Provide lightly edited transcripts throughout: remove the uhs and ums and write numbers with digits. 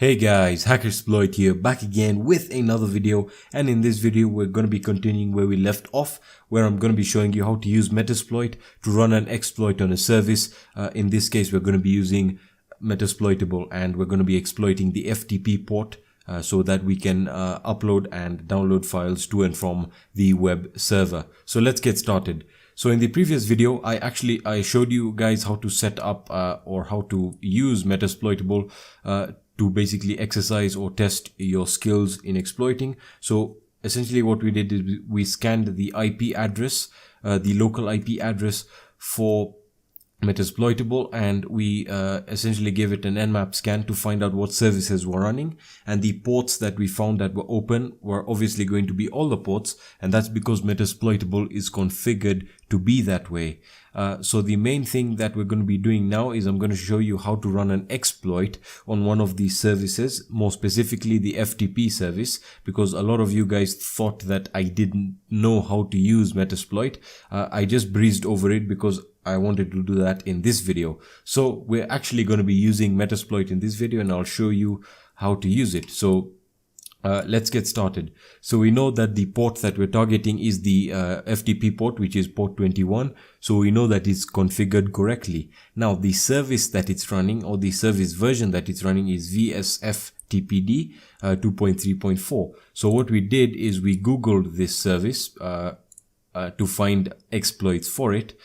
Hey guys, HackerSploit here, back again with another video, and in this video we're going to be continuing where we left off, where I'm going to be showing you how to use Metasploit to run an exploit on a service. In this case we're going to be using Metasploitable, and we're going to be exploiting the FTP port so that we can upload and download files to and from the web server. So let's get started. So in the previous video, I showed you guys how to set up or how to use Metasploitable to basically exercise or test your skills in exploiting. So essentially what we did is we scanned the IP address, the local IP address for Metasploitable, and we essentially gave it an nmap scan to find out what services were running, and the ports that we found that were open were obviously going to be all the ports, and that's because Metasploitable is configured to be that way. So the main thing that we're going to be doing now is I'm going to show you how to run an exploit on one of these services, more specifically the FTP service, because a lot of you guys thought that I didn't know how to use Metasploit. I just breezed over it because I wanted to do that in this video. So we're actually going to be using Metasploit in this video, and I'll show you how to use it. So let's get started. So we know that the port that we're targeting is the FTP port, which is port 21. So we know that it's configured correctly. Now the service that it's running, or the service version that it's running, is VSFTPD 2.3.4. So what we did is we Googled this service to find exploits for it.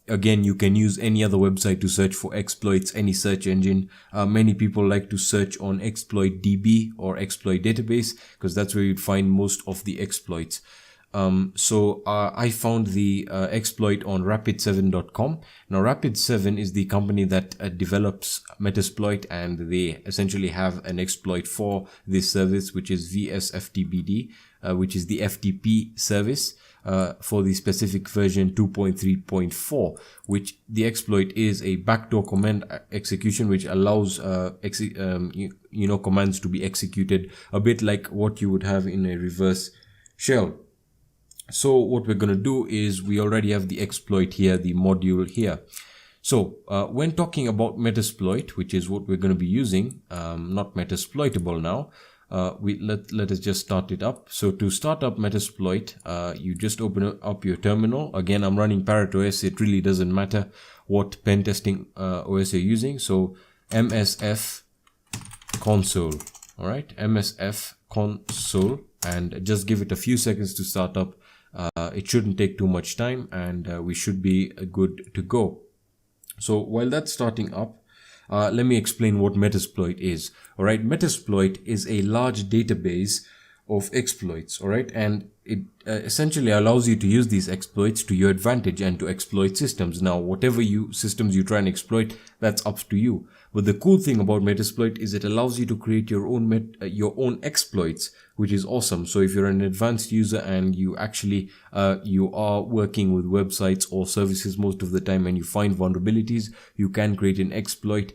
Again, you can use any other website to search for exploits, any search engine. Many people like to search on exploit DB or exploit database because that's where you'd find most of the exploits. So I found the exploit on rapid7.com. Now Rapid7 is the company that develops Metasploit, and they essentially have an exploit for this service, which is VSFTPD, which is the FTP service. For the specific version 2.3.4, which the exploit is a backdoor command execution, which allows commands to be executed a bit like what you would have in a reverse shell. So what we're going to do is we already have the exploit here, the module here. So when talking about Metasploit, which is what we're going to be using, not Metasploitable now, let us just start it up. So to start up Metasploit, you just open up your terminal. Again, I'm running Parrot OS. It really doesn't matter what pen testing OS you're using. So MSF console, all right, MSF console, and just give it a few seconds to start up. It shouldn't take too much time, and we should be good to go. So while that's starting up, let me explain what Metasploit is. All right, Metasploit is a large database of exploits. All right, and it essentially allows you to use these exploits to your advantage and to exploit systems. Now, whatever systems you try and exploit, that's up to you. But the cool thing about Metasploit is it allows you to create your own exploits, which is awesome. So if you're an advanced user and you actually you are working with websites or services most of the time, and you find vulnerabilities, you can create an exploit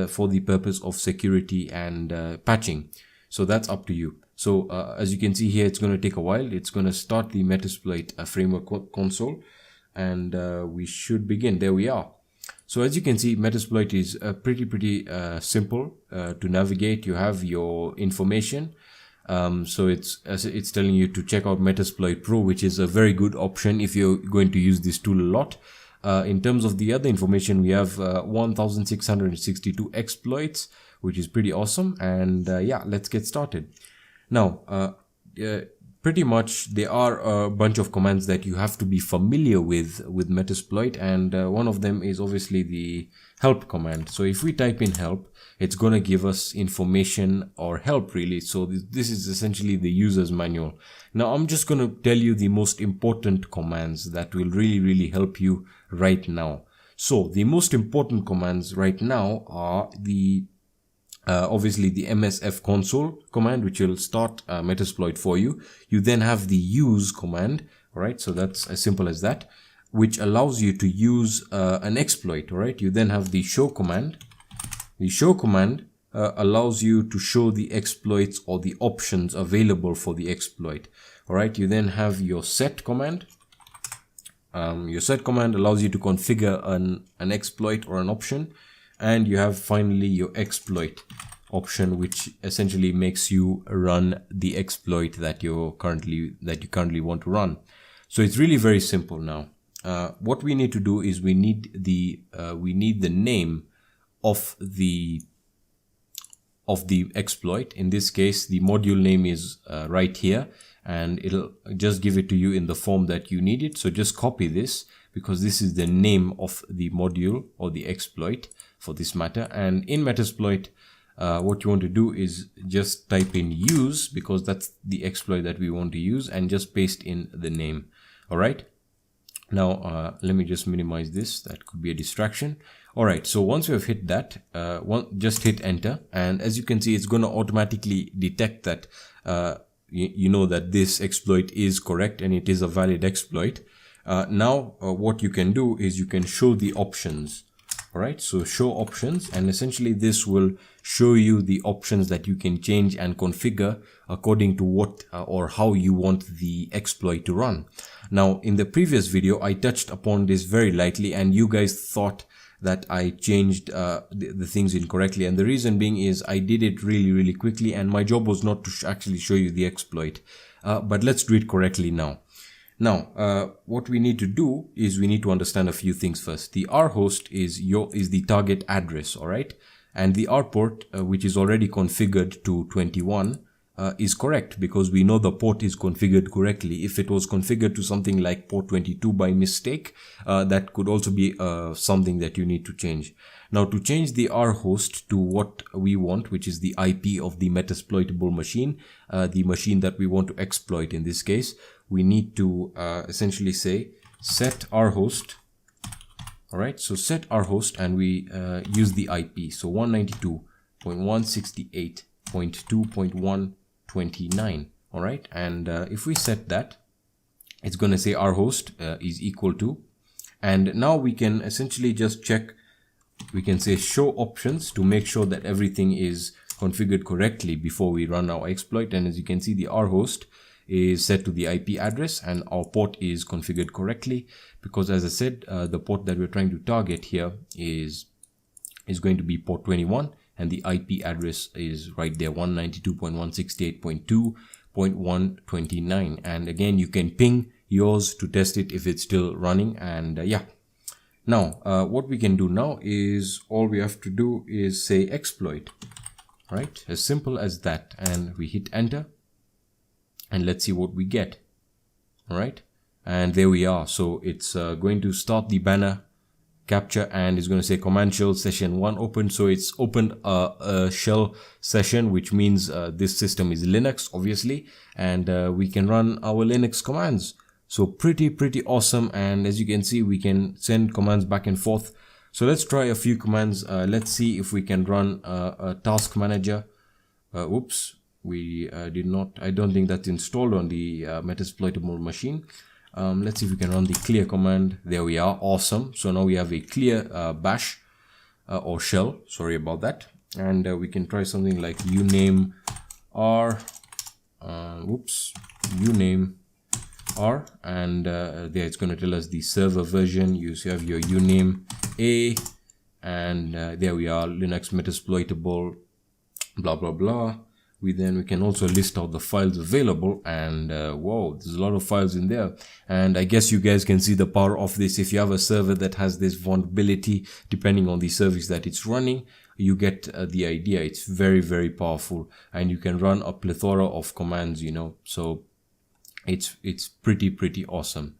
for the purpose of security and patching. So that's up to you. So as you can see here, it's going to take a while. It's going to start the Metasploit framework console, and we should begin. There we are. So as you can see, Metasploit is pretty simple to navigate. You have your information. So it's telling you to check out Metasploit Pro, which is a very good option if you're going to use this tool a lot. In terms of the other information, we have 1662 exploits, which is pretty awesome. And yeah, let's get started. Now, pretty much there are a bunch of commands that you have to be familiar with Metasploit, and one of them is obviously the help command. So if we type in help, it's going to give us information or help, really. So this is essentially the user's manual. Now I'm just going to tell you the most important commands that will really help you right now. So the most important commands right now are the obviously the MSF console command, which will start Metasploit for you. You then have the use command, all right? So that's as simple as that, which allows you to use an exploit, all right? You then have the show command. The show command allows you to show the exploits or the options available for the exploit, all right? You then have your set command. Your set command allows you to configure an exploit or an option. And you have finally your exploit option, which essentially makes you run the exploit that you currently want to run. So it's really very simple now. What we need to do is we need the name of the exploit. In this case, the module name is right here, and it'll just give it to you in the form that you need it. So just copy this, because this is the name of the module or the exploit for this matter. And in Metasploit, what you want to do is just type in use, because that's the exploit that we want to use, and just paste in the name. All right. Now, let me just minimize this. That could be a distraction. All right. So once you have hit that, just hit enter. And as you can see, it's going to automatically detect that, you know that this exploit is correct and it is a valid exploit. Now, what you can do is you can show the options. All right, so show options, and essentially this will show you the options that you can change and configure according to what or how you want the exploit to run. Now, in the previous video, I touched upon this very lightly, and you guys thought that I changed the things incorrectly. And the reason being is I did it really quickly, and my job was not to actually show you the exploit. But let's do it correctly now. Now, what we need to do is we need to understand a few things first. The R host is the target address, all right? And the R port, which is already configured to 21, is correct, because we know the port is configured correctly. If it was configured to something like port 22 by mistake, that could also be something that you need to change. Now, to change the R host to what we want, which is the IP of the metasploitable machine, the machine that we want to exploit in this case, we need to essentially say set R host. All right, so set R host, and we use the IP. So 192.168.2.129. All right, and if we set that, it's going to say R host is equal to, and now we can essentially just check. We can say show options to make sure that everything is configured correctly before we run our exploit. And as you can see, the R host is set to the IP address, and our port is configured correctly, because as I said, the port that we're trying to target here is going to be port 21, and the IP address is right there, 192.168.2.129. And again, you can ping yours to test it if it's still running. And yeah. Now, what we can do now is all we have to do is say exploit, right? As simple as that. And we hit enter, and let's see what we get. All right. And there we are. So it's going to start the banner capture, and it's going to say command shell session 1 open. So it's opened a shell session, which means this system is Linux, obviously, and we can run our Linux commands. So pretty awesome. And as you can see, we can send commands back and forth. So let's try a few commands. Let's see if we can run a task manager. Oops, we did not. I don't think that's installed on the metasploitable machine. Let's see if we can run the clear command. There we are. Awesome. So now we have a clear bash or shell. Sorry about that. And we can try something like uname r. Uname R, and there it's going to tell us the server version. You have your uname A, and there we are, Linux metasploitable, blah blah blah. We can also list out the files available, and whoa, there's a lot of files in there. And I guess you guys can see the power of this. If you have a server that has this vulnerability, depending on the service that it's running, you get the idea. It's very powerful, and you can run a plethora of commands, you know. So it's pretty awesome.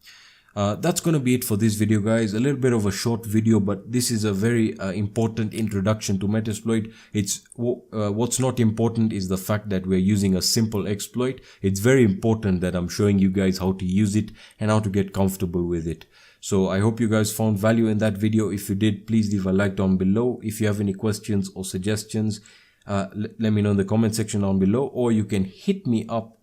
That's going to be it for this video, guys. A little bit of a short video, but this is a very important introduction to Metasploit. It's what's not important is the fact that we're using a simple exploit. It's very important that I'm showing you guys how to use it and how to get comfortable with it. So I hope you guys found value in that video. If you did, please leave a like down below. If you have any questions or suggestions, let me know in the comment section down below, or you can hit me up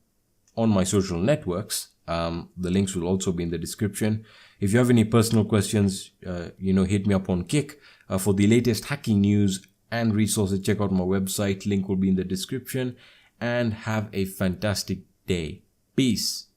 on my social networks. The links will also be in the description. If you have any personal questions, hit me up on Kick. For the latest hacking news and resources, check out my website. Link will be in the description. And have a fantastic day. Peace.